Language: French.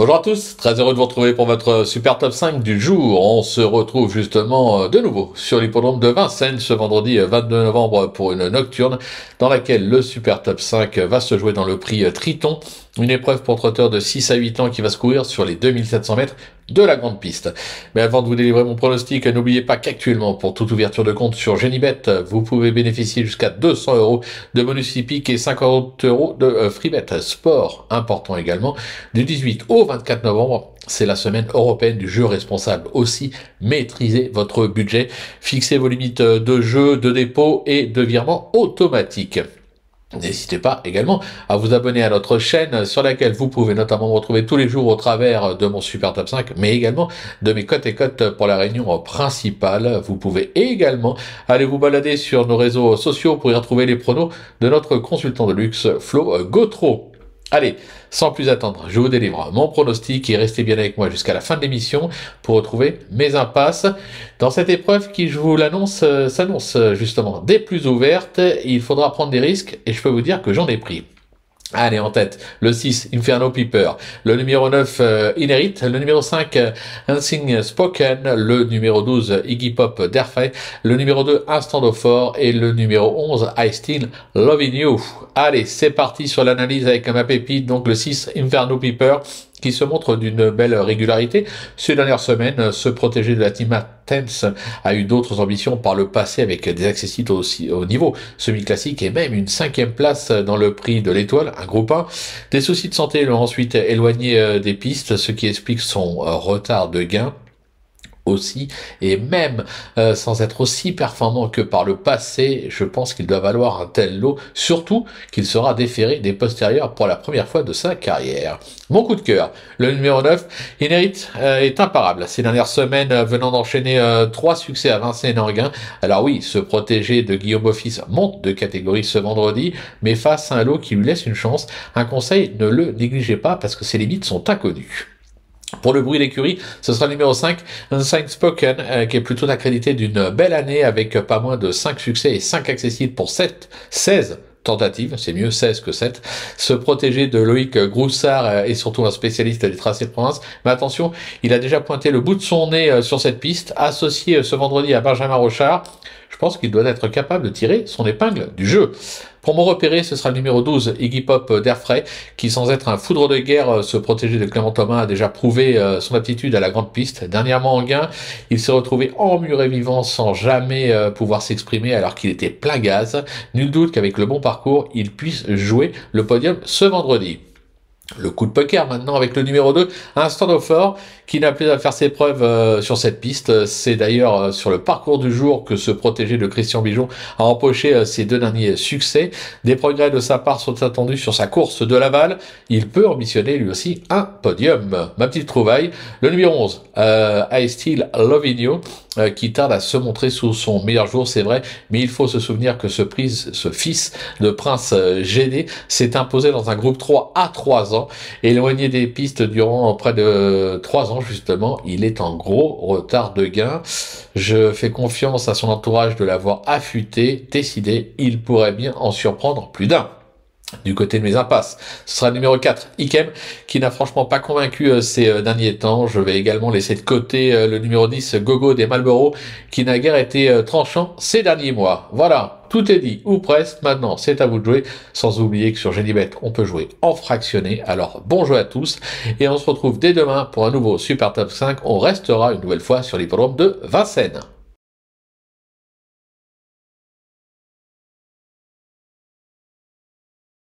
Bonjour à tous, très heureux de vous retrouver pour votre Super Top 5 du jour. On se retrouve justement de nouveau sur l'hippodrome de Vincennes ce vendredi 22 novembre pour une nocturne dans laquelle le Super Top 5 va se jouer dans le prix Triton. Une épreuve pour trotteurs de 6 à 8 ans qui va se courir sur les 2700 mètres de la grande piste. Mais avant de vous délivrer mon pronostic, n'oubliez pas qu'actuellement, pour toute ouverture de compte sur Genibet, vous pouvez bénéficier jusqu'à 200 € de bonus hippique et 50 € de freebet sport. Important également, du 18 au 24 novembre, c'est la semaine européenne du jeu responsable. Aussi, maîtrisez votre budget, fixez vos limites de jeu, de dépôt et de virement automatique. N'hésitez pas également à vous abonner à notre chaîne sur laquelle vous pouvez notamment me retrouver tous les jours au travers de mon Super Top 5, mais également de mes cotes et cotes pour la réunion principale. Vous pouvez également aller vous balader sur nos réseaux sociaux pour y retrouver les pronos de notre consultant de luxe Flo Gautreau. Allez, sans plus attendre, je vous délivre mon pronostic et restez bien avec moi jusqu'à la fin de l'émission pour retrouver mes impasses. Dans cette épreuve qui, je vous l'annonce, s'annonce justement des plus ouvertes, il faudra prendre des risques et je peux vous dire que j'en ai pris. Allez, en tête, le 6, Inferno Piper, le numéro 9, Inherit, le numéro 5, Unseen Spoken, le numéro 12, Iggy Pop d'Airfray, le numéro 2, Instant of Four et le numéro 11, I Still Loving You. Allez, c'est parti sur l'analyse avec ma pépite, donc le 6, Inferno Piper, qui se montre d'une belle régularité. Ces dernières semaines, se protéger de la team Athens a eu d'autres ambitions par le passé avec des accessibles aussi au niveau semi-classique et même une 5e place dans le prix de l'étoile, un groupe 1. Des soucis de santé l'ont ensuite éloigné des pistes, ce qui explique son retard de gain aussi, et même sans être aussi performant que par le passé, je pense qu'il doit valoir un tel lot, surtout qu'il sera déféré des postérieurs pour la première fois de sa carrière. Mon coup de cœur, le numéro 9, Inherit, est imparable. Ces dernières semaines, venant d'enchaîner 3 succès à Vincennes et Enghien. Alors oui, se protéger de Guillaume Office monte de catégorie ce vendredi, mais face à un lot qui lui laisse une chance, un conseil, ne le négligez pas parce que ses limites sont inconnues. Pour le bruit d'écurie, ce sera le numéro 5, Unseen Spoken, qui est plutôt accrédité d'une belle année avec pas moins de 5 succès et 5 accessibles pour 16 tentatives, c'est mieux 16 que 7, se protéger de Loïc Groussard et surtout un spécialiste des tracés de province. Mais attention, il a déjà pointé le bout de son nez sur cette piste, associé ce vendredi à Benjamin Rochard. Je pense qu'il doit être capable de tirer son épingle du jeu. Pour me repérer, ce sera le numéro 12, Iggy Pop d'Airfray, qui sans être un foudre de guerre, se protéger de Clément Thomas, a déjà prouvé son aptitude à la grande piste. Dernièrement en gain, il s'est retrouvé emmuré vivant sans jamais pouvoir s'exprimer alors qu'il était plein gaz. Nul doute qu'avec le bon parcours, il puisse jouer le podium ce vendredi. Le coup de poker maintenant avec le numéro 2, Instant of Four, qui n'a plus à faire ses preuves sur cette piste. C'est d'ailleurs sur le parcours du jour que se protéger de Christian Bijon a empoché ses 2 derniers succès. Des progrès de sa part sont attendus sur sa course de Laval. Il peut ambitionner lui aussi un podium. Ma petite trouvaille, le numéro 11, I Still Loving You, qui tarde à se montrer sous son meilleur jour, c'est vrai, mais il faut se souvenir que ce fils de Prince GD s'est imposé dans un groupe 3 à 3 ans, éloigné des pistes durant près de 3 ans justement, il est en gros retard de gain. Je fais confiance à son entourage de l'avoir affûté, décidé, il pourrait bien en surprendre plus d'un. Du côté de mes impasses, ce sera le numéro 4, Ikem, qui n'a franchement pas convaincu ces derniers temps. Je vais également laisser de côté le numéro 10, Gogo des Marlboro, qui n'a guère été tranchant ces derniers mois. Voilà, tout est dit, ou presque. Maintenant, c'est à vous de jouer, sans oublier que sur Genibet, on peut jouer en fractionné. Alors, bon jeu à tous, et on se retrouve dès demain pour un nouveau Super Top 5. On restera une nouvelle fois sur l'hippodrome de Vincennes.